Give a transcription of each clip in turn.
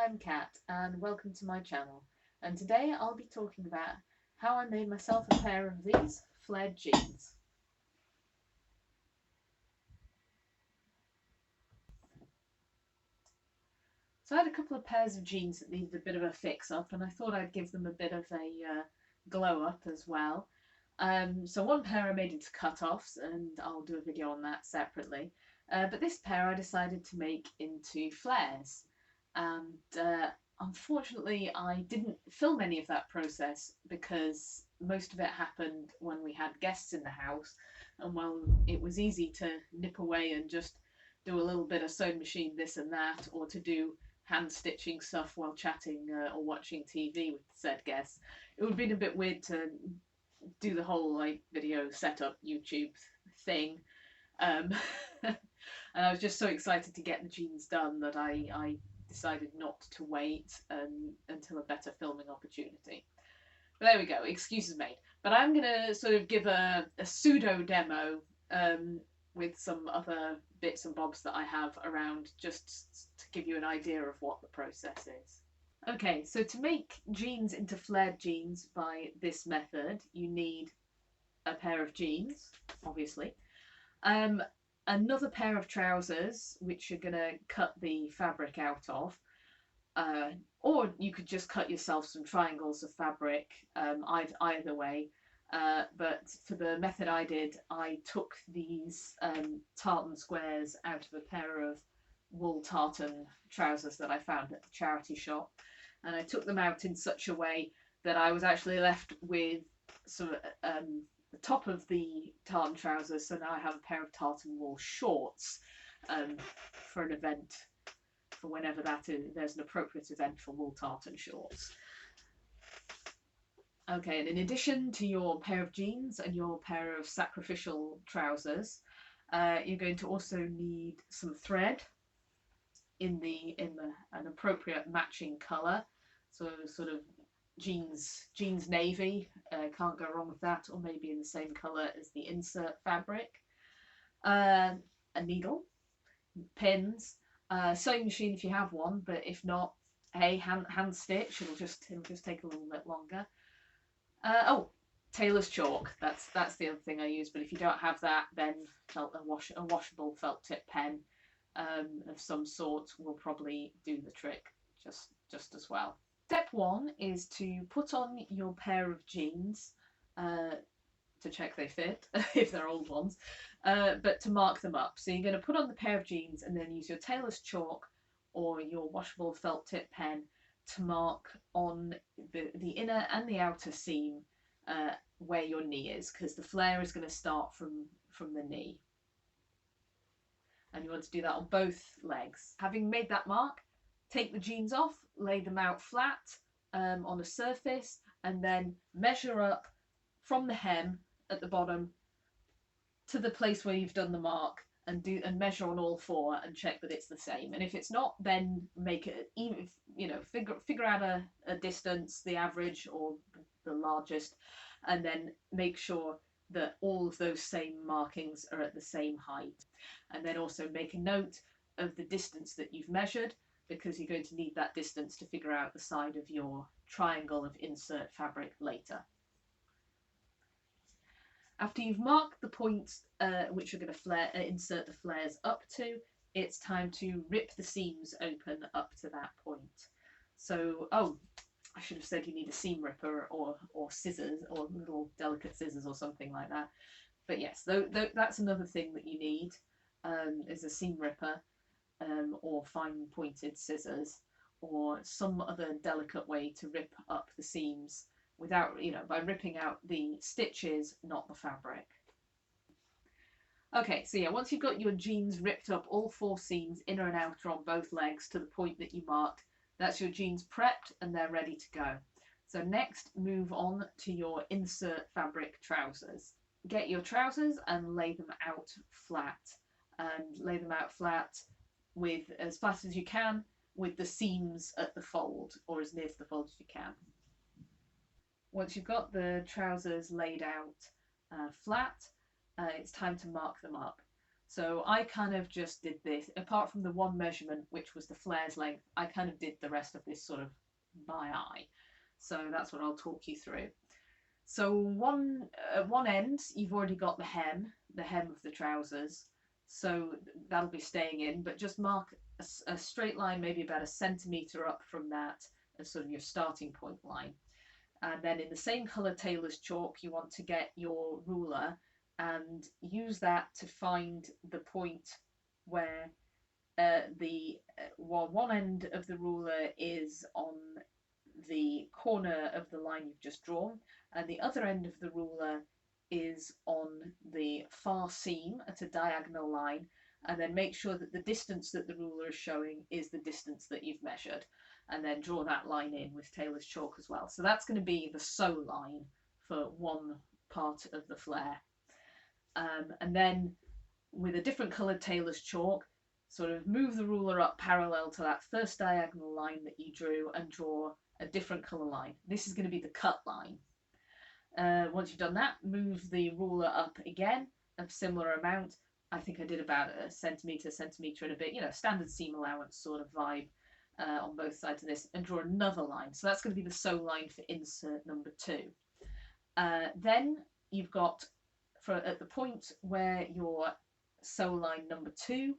I'm Kat and welcome to my channel, and today I'll be talking about how I made myself a pair of these flared jeans. So I had a couple of pairs of jeans that needed a bit of a fix up, and I thought I'd give them a bit of a glow up as well. So one pair I made into cut-offs, and I'll do a video on that separately. But this pair I decided to make into flares, and unfortunately I didn't film any of that process because most of it happened when we had guests in the house, and well, it was easy to nip away and just do a little bit of sewing machine this and that, or to do hand stitching stuff while chatting or watching TV with said guests. It would have been a bit weird to do the whole like video setup YouTube thing. Um, and I was just so excited to get the jeans done that I decided not to wait until a better filming opportunity. But there we go, excuses made. But I'm going to sort of give a pseudo demo with some other bits and bobs that I have around, just to give you an idea of what the process is. Okay, so to make jeans into flared jeans by this method, you need a pair of jeans, obviously, um, another pair of trousers, which you're going to cut the fabric out of, or you could just cut yourself some triangles of fabric, either way. But for the method I did, I took these tartan squares out of a pair of wool tartan trousers that I found at the charity shop, and I took them out in such a way that I was actually left with some the top of the tartan trousers, so now I have a pair of tartan wool shorts for an event, for whenever that is, there's an appropriate event for wool tartan shorts. Okay, and in addition to your pair of jeans and your pair of sacrificial trousers, you're going to also need some thread in an appropriate matching colour. So sort of jeans navy, can't go wrong with that, or maybe in the same colour as the insert fabric. A needle, pins, sewing machine if you have one, but if not, hey, hand stitch. It'll just take a little bit longer. Oh, tailor's chalk. That's the other thing I use. But if you don't have that, then a washable felt tip pen of some sort will probably do the trick just as well. Step one is to put on your pair of jeans to check they fit if they're old ones, but to mark them up. So you're going to put on the pair of jeans and then use your tailor's chalk or your washable felt tip pen to mark on the inner and the outer seam where your knee is, because the flare is going to start from the knee. And you want to do that on both legs. Having made that mark, take the jeans off, lay them out flat on a surface, and then measure up from the hem at the bottom to the place where you've done the mark, and measure on all four and check that it's the same. And if it's not, then make it even, figure out a distance, the average or the largest, and then make sure that all of those same markings are at the same height. And then also make a note of the distance that you've measured, because you're going to need that distance to figure out the side of your triangle of insert fabric later. After you've marked the points which you're going to insert the flares up to, it's time to rip the seams open up to that point. So, oh, I should have said you need a seam ripper or scissors, or little delicate scissors or something like that. But yes, that's another thing that you need, is a seam ripper or fine pointed scissors, or some other delicate way to rip up the seams without, by ripping out the stitches, not the fabric. Okay, so yeah, once you've got your jeans ripped up, all four seams, inner and outer on both legs, to the point that you marked, that's your jeans prepped and they're ready to go. So next, move on to your insert fabric trousers. Get your trousers and lay them out flat. And lay them out flat with as flat as you can, with the seams at the fold, or as near to the fold as you can. Once you've got the trousers laid out flat, it's time to mark them up. So I kind of just did this, apart from the one measurement, which was the flare's length, I kind of did the rest of this sort of by eye. So that's what I'll talk you through. So at one end, you've already got the hem of the trousers. So that'll be staying in, but just mark a straight line, maybe about a centimetre up from that as sort of your starting point line. And then in the same colour tailor's chalk, you want to get your ruler and use that to find the point where one end of the ruler is on the corner of the line you've just drawn, and the other end of the ruler is on the far seam at a diagonal line, and then make sure that the distance that the ruler is showing is the distance that you've measured, and then draw that line in with tailor's chalk as well. So that's going to be the sew line for one part of the flare. And then with a different coloured tailor's chalk, sort of move the ruler up parallel to that first diagonal line that you drew and draw a different colour line. This is going to be the cut line. Once you've done that, move the ruler up again, a similar amount. I think I did about a centimetre and a bit, standard seam allowance sort of vibe on both sides of this, and draw another line. So that's going to be the sew line for insert number 2. Then you've got, at the point where your sew line number 2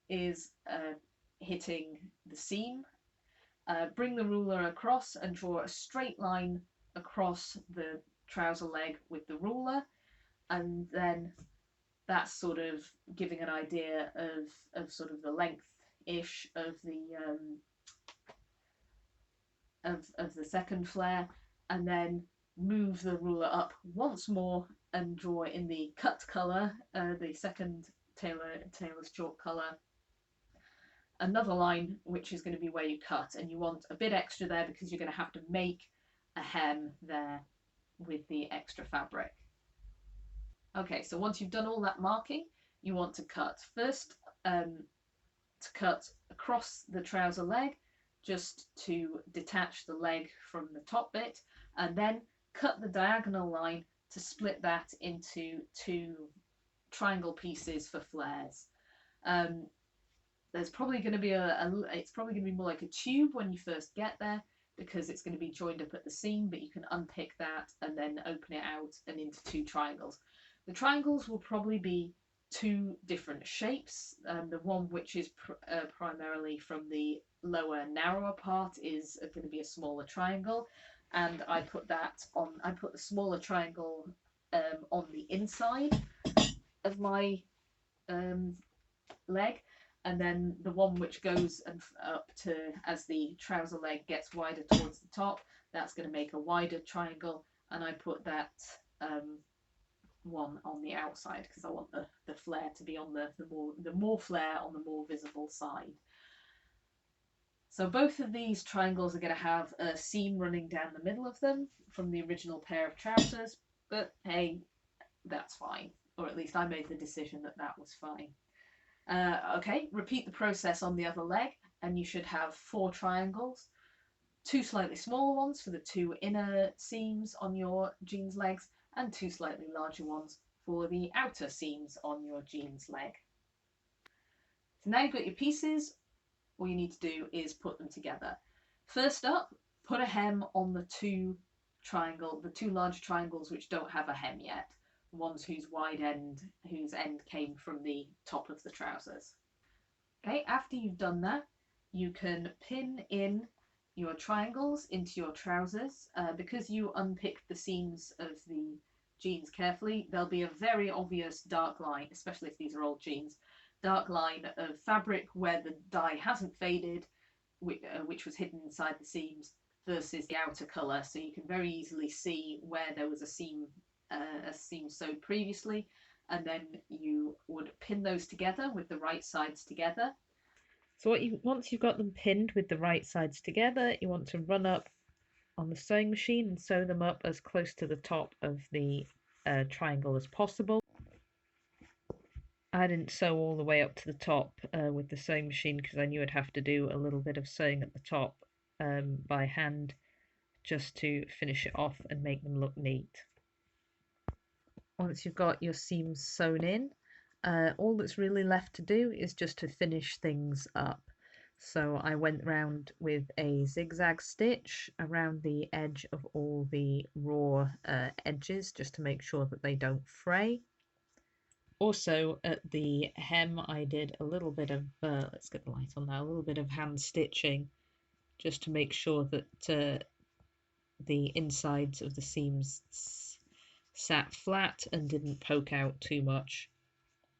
is hitting the seam, bring the ruler across and draw a straight line across the trouser leg with the ruler, and then that's sort of giving an idea of sort of the length-ish of the second flare, and then move the ruler up once more and draw in the cut colour, the second tailor's chalk colour, another line which is going to be where you cut, and you want a bit extra there because you're going to have to make a hem there with the extra fabric. Okay, so once you've done all that marking, you want to cut. First, to cut across the trouser leg, just to detach the leg from the top bit, and then cut the diagonal line to split that into 2 triangle pieces for flares. There's probably going to be it's probably going to be more like a tube when you first get there, because it's going to be joined up at the seam, but you can unpick that and then open it out and into 2 triangles. The triangles will probably be 2 different shapes. The one which is primarily from the lower, narrower part is going to be a smaller triangle, and I put the smaller triangle on the inside of my leg, and then the one which goes up to, as the trouser leg gets wider towards the top, that's going to make a wider triangle, and I put that one on the outside because I want the flare to be on the more flare on the more visible side. So both of these triangles are going to have a seam running down the middle of them from the original pair of trousers, but hey, that's fine, or at least I made the decision that that was fine. Okay, repeat the process on the other leg, and you should have 4 triangles, 2 slightly smaller ones for the 2 inner seams on your jeans legs, and 2 slightly larger ones for the outer seams on your jeans leg. So now you've got your pieces, all you need to do is put them together. First up, put a hem on the 2 large triangles which don't have a hem yet, ones whose end came from the top of the trousers. Okay, after you've done that, you can pin in your triangles into your trousers. Because you unpicked the seams of the jeans carefully, there'll be a very obvious dark line, especially if these are old jeans, dark line of fabric where the dye hasn't faded, which was hidden inside the seams, versus the outer colour, so you can very easily see where there was a seam sewed previously, and then you would pin those together with the right sides together. So once you've got them pinned with the right sides together, you want to run up on the sewing machine and sew them up as close to the top of the triangle as possible. I didn't sew all the way up to the top with the sewing machine because I knew I'd have to do a little bit of sewing at the top by hand just to finish it off and make them look neat. Once you've got your seams sewn in, all that's really left to do is just to finish things up. So I went round with a zigzag stitch around the edge of all the raw edges just to make sure that they don't fray. Also at the hem I did a little bit of, let's get the light on now, a little bit of hand stitching just to make sure that the insides of the seams sat flat and didn't poke out too much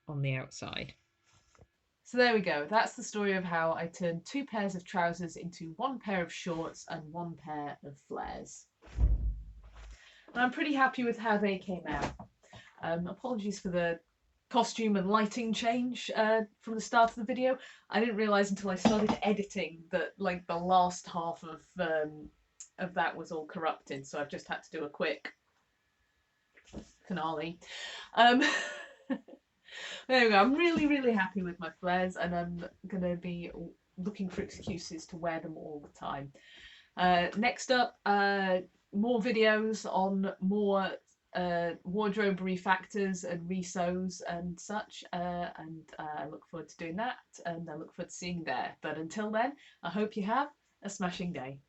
on the outside. So there we go. That's the story of how I turned 2 pairs of trousers into 1 pair of shorts and 1 pair of flares. And I'm pretty happy with how they came out. Apologies for the costume and lighting change from the start of the video. I didn't realise until I started editing that like the last half of that was all corrupted, so I've just had to do a quick finale. Um, there we go. I'm really happy with my flares, and I'm gonna be looking for excuses to wear them all the time. Next up, more videos on more wardrobe refactors and resews and such, and I look forward to doing that, and I look forward to seeing you there. But until then, I hope you have a smashing day.